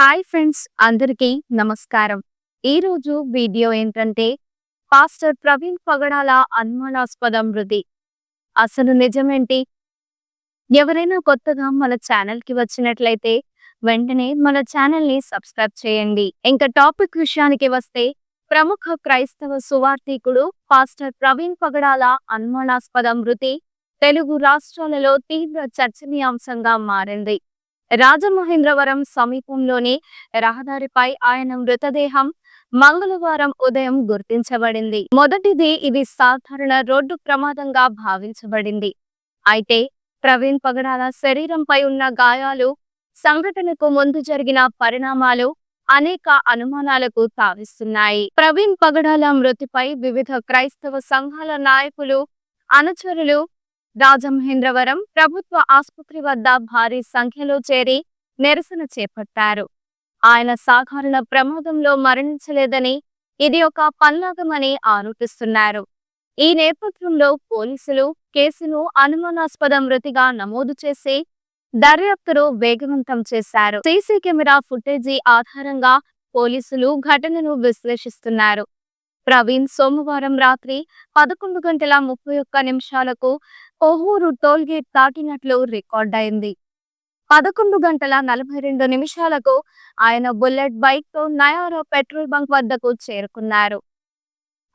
Hi friends, అందరికీ నమస్కారం. ఈరోజు వీడియో ఏంటంటే పాస్టర్ ప్రవీణ్ పగడాల అనుమానాస్పద మృతి. అసలు నిజమేంటి? ఎవరైనా కొత్తగా మన ఛానల్‌కి వచ్చినట్లయితే వెంటనే మన ఛానల్‌ని సబ్స్క్రైబ్ చేయండి. ఇంకా టాపిక్ విషయానికి వస్తే ప్రముఖ క్రైస్తవ సువార్థికుడు పాస్టర్ ప్రవీణ్ పగడాల అనుమానాస్పద మృతి తెలుగు రాష్ట్రాలలో తీవ్ర చర్చనీయాంశంగా మారింది. రాజమహేంద్రవరం సమీపంలోని రహదారిపై ఆయన మృతదేహం మంగళవారం ఉదయం గుర్తించబడింది. మొదటిది ఇది సాధారణ రోడ్డు ప్రమాదంగా భావించబడింది. అయితే ప్రవీణ్ పగడాల శరీరంపై ఉన్న గాయాలు, సంఘటనకు ముందు జరిగిన పరిణామాలు అనేక అనుమానాలకు తావిస్తున్నాయి. ప్రవీణ్ పగడాల మృతిపై వివిధ క్రైస్తవ సంఘాల నాయకులు, అనుచరులు రాజమహేంద్రవరం ప్రభుత్వ ఆసుపత్రి వద్ద భారీ సంఖ్యలో చేరి నిరసన చేపట్టారు. ఆయన సాధారణ ప్రమాదంలో మరణించలేదని, ఇది ఒక పన్నాగమని ఆరోపిస్తున్నారు. ఈ నేపథ్యంలో పోలీసులు కేసును అనుమానాస్పద మృతిగా నమోదు చేసి దర్యాప్తును వేగవంతం చేశారు. సీసీ కెమెరా ఫుటేజీ ఆధారంగా పోలీసులు ఘటనను విశ్లేషిస్తున్నారు. ప్రవీణ్ సోమవారం రాత్రి 11:31 కొవ్వూరు టోల్గేట్ దాటినట్లు రికార్డయింది. 11:42 ఆయన బుల్లెట్ బైక్తో నయారా పెట్రోల్ బంక్ వద్దకు చేరుకున్నారు.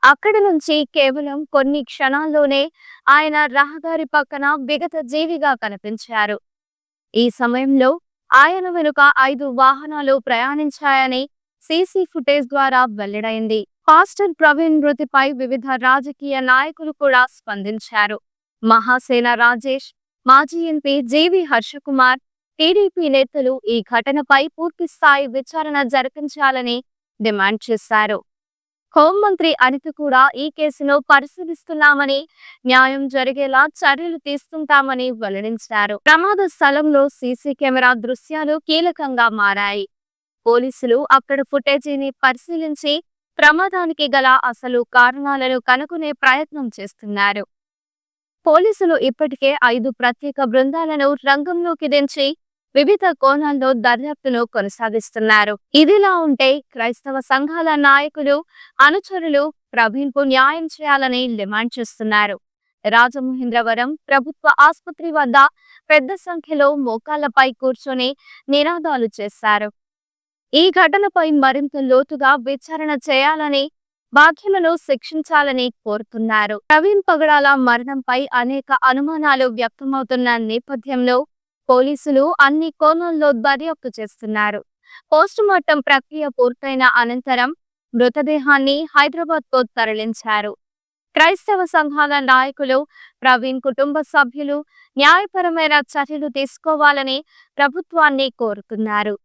అక్కడి నుంచి కేవలం కొన్ని క్షణాల్లోనే ఆయన రహదారి పక్కన విగత జీవిగా కనిపించారు. ఈ సమయంలో ఆయన వెనుక 5 వాహనాలు ప్రయాణించాయని సీసీ ఫుటేజ్ ద్వారా వెల్లడైంది. పాస్టర్ ప్రవీణ్ మృతిపై వివిధ రాజకీయ నాయకులు కూడా స్పందించారు. మహాసేన రాజేష్, మాజీ ఎంపీ జీవి హర్షకుమార్, టీడీపీ నేతలు ఈ ఘటనపై పూర్తిస్థాయి విచారణ జరిపించాలని డిమాండ్ చేశారు. హోంమంత్రి అనిత కూడా ఈ కేసును పరిశీలిస్తున్నామని, న్యాయం జరిగేలా చర్యలు తీసుకుంటామని వెల్లడించారు. ప్రమాద స్థలంలో సీసీ కెమెరా దృశ్యాలు కీలకంగా మారాయి. పోలీసులు అక్కడ ఫుటేజీని పరిశీలించి ప్రమాదానికి గల అసలు కారణాలను కనుగొనే ప్రయత్నం చేస్తున్నారు. పోలీసులు ఇప్పటికే 5 ప్రత్యేక బృందాలను రంగంలోకి దించి వివిధ కోణాల్లో దర్యాప్తును కొనసాగిస్తున్నారు. ఇదిలా ఉంటే క్రైస్తవ సంఘాల నాయకులు, అనుచరులు ప్రవీణ్కు న్యాయం చేయాలని డిమాండ్ చేస్తున్నారు. రాజమహేంద్రవరం ప్రభుత్వ ఆసుపత్రి వద్ద పెద్ద సంఖ్యలో మోకాళ్లపై కూర్చొని నినాదాలు చేశారు. ఈ ఘటనపై మరింత లోతుగా విచారణ చేయాలని, బాధ్యులను శిక్షించాలని కోరుతున్నారు. ప్రవీణ్ పగడాల మరణంపై అనేక అనుమానాలు వ్యక్తమవుతున్న నేపథ్యంలో పోలీసులు అన్ని కోణాల్లో దర్యాప్తు చేస్తున్నారు. పోస్టుమార్టం ప్రక్రియ పూర్తయిన అనంతరం మృతదేహాన్ని హైదరాబాద్కు తరలించారు. క్రైస్తవ సంఘాల నాయకులు, ప్రవీణ్ కుటుంబ సభ్యులు న్యాయపరమైన చర్యలు తీసుకోవాలని ప్రభుత్వాన్ని కోరుతున్నారు.